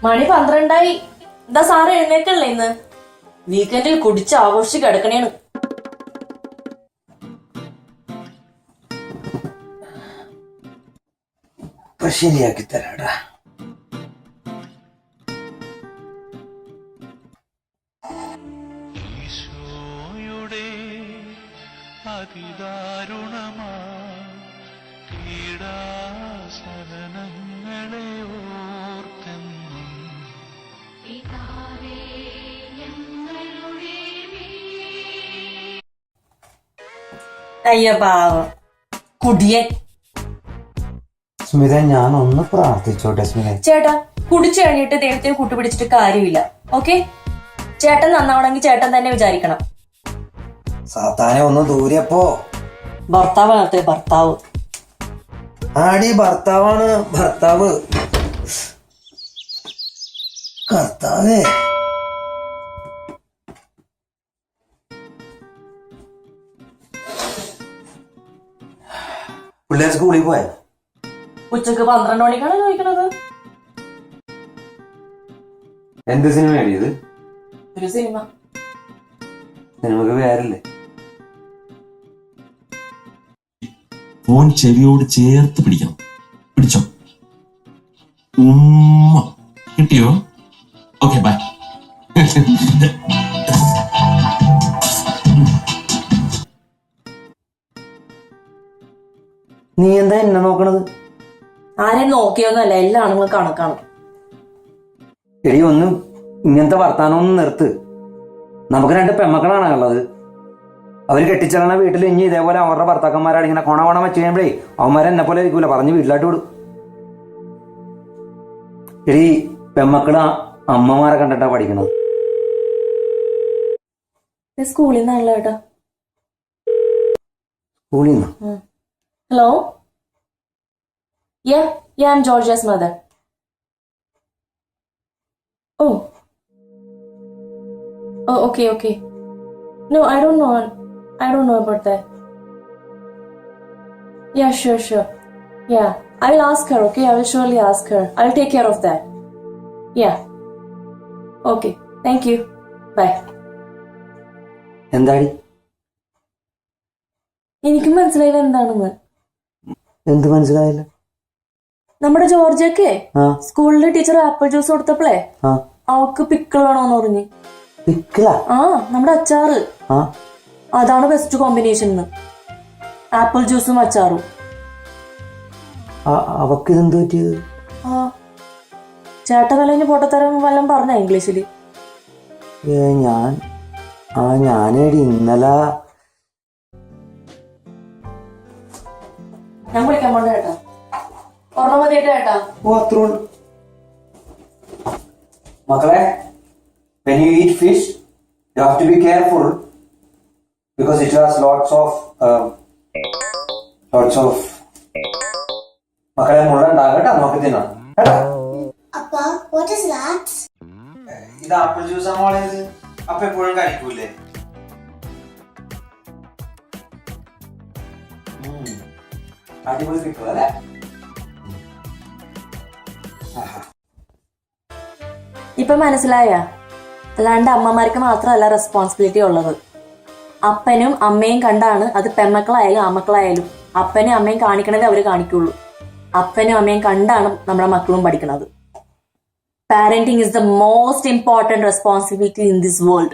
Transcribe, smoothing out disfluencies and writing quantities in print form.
മണി 12 എന്താ സാറ് എഴുന്നേക്കല്ലേ ഇന്ന്? വീക്കെൻഡിൽ കുടിച്ച് ആഘോഷിച്ച് കിടക്കണേണ്. ശരിയാക്കി തരാടാ. അയ്യ പാവം കുടിയൻ. സ്മിത, ഞാൻ ഒന്ന് പ്രാർത്ഥിച്ചോട്ടെ സ്മിത. ചേട്ടാ, കുടിച്ചു കഴിഞ്ഞിട്ട് ദൈവത്തിന് കൂട്ടുപിടിച്ചിട്ട് കാര്യമില്ല. ഓക്കെ, ചേട്ടൻ നന്നാവണമെങ്കിൽ ചേട്ടൻ തന്നെ വിചാരിക്കണം. സാത്താനെ ഒന്ന് ദൂരെപ്പോ. ഭർത്താവ് ഭർത്താവ് ആടി ഭർത്താവാണ് ഭർത്താവ്. കർത്താവേ, പിള്ളേർ സ്കൂളിൽ പോയ ഉച്ചക്ക് 12 മണിക്കാണ് ചോദിക്കണത്. എന്ത് സിനിമയാണ് ഇത്? ഒരു സിനിമ. സിനിമക്ക് പേരല്ലേ? ഫോൺ ചെവിയോട് ചേർത്ത് പിടിക്കണം. പിടിച്ചോ? കിട്ടിയോ? Okay, bye. നീ എന്താ എന്നെ നോക്കണത്? ആരെയും നോക്കിയൊന്നുമല്ല, എല്ലാ ആണുങ്ങളും കണക്കാണ്. എടി, ഒന്നും ഇങ്ങനത്തെ വർത്താനമൊന്നും നിർത്ത്. നമുക്ക് 2 പെമ്മക്കളാണ് ഉള്ളത്. അവര് കെട്ടിച്ചേർന്ന വീട്ടിൽ ഇനി ഇതേപോലെ അവരുടെ ഭർത്താക്കന്മാരാണ് ഇങ്ങനെ കോണ വെച്ച് കഴിയുമ്പോഴേ അവന്മാരെ എന്നെ പോലെ ഇരിക്കൂല, പറഞ്ഞ് വീട്ടിലായിട്ട് വിടും. എടി, പെമ്മക്കള് അമ്മമാരെ കണ്ടിട്ടാ പഠിക്കണത്. സ്കൂളിൽ നിന്നാണല്ലോ ഏട്ടാ. സ്കൂളിൽ നിന്നോ? Hello? Yeah, I'm Georgia's mother. Oh. Oh, okay. No, I don't know about that. Yeah, sure. Yeah, I will ask her, okay? I will surely ask her. I'll take care of that. Yeah. Okay, thank you. Bye. എന്താടി? എനിക്ക് മനസ്സിലായില്ല എന്താണെന്ന്. എന്ത് മനസ്സിലായില്ല? നമ്മുടെ ജോർജൊക്കെ സ്കൂളില് teacher apple juice കൊടുത്തപ്പോഴേ അവക്ക് pickle വേണോന്ന് പറഞ്ഞു. നമ്മുടെ അച്ചാറ് അതാണ് ബെസ്റ്റ് കോമ്പിനേഷൻ. ആപ്പിൾ ജ്യൂസും അച്ചാറും. അവക്ക് ഇതെന്ത് പറ്റിയത്? ചേട്ടൻ വല്ല പൊട്ടത്തരം വല്ലതും പറഞ്ഞ ഇംഗ്ലീഷില്? ഞാനേടി ഇന്നലെ ഞാൻ വിളിക്കാൻ പോണ്ട ചേട്ടാ. ഓർമ്മ മതിയേട്ടാ ചേട്ടാ. മക്കളെ, when you eat fish, you have to be careful because it has lots of മക്കളെ മുള്ളുണ്ടാകും കേട്ടോ, നോക്കി തിന്നണം കേട്ടോ. Appa, what is that? ഇത് ആപ്പിൾ ജ്യൂസാ മോളെ. ഇത് അപ്പ എപ്പോഴും കഴിക്കൂലേ? അടിപൊളി കിട്ടും അല്ലേ? ഇപ്പൊ മനസ്സിലായ? അല്ലാണ്ട് അമ്മമാർക്ക് മാത്രമല്ല റെസ്പോൺസിബിലിറ്റി ഉള്ളത്. അപ്പനും അമ്മയും കണ്ടാണ്, അത് പെമ്മക്കളായാലും ആമക്കളായാലും അപ്പനും അമ്മയും കാണിക്കണതേ അവര് കാണിക്കുള്ളൂ. അപ്പനും അമ്മയും കണ്ടാണ് നമ്മുടെ മക്കളും പഠിക്കുന്നത്. Parenting is the most important responsibility in this world.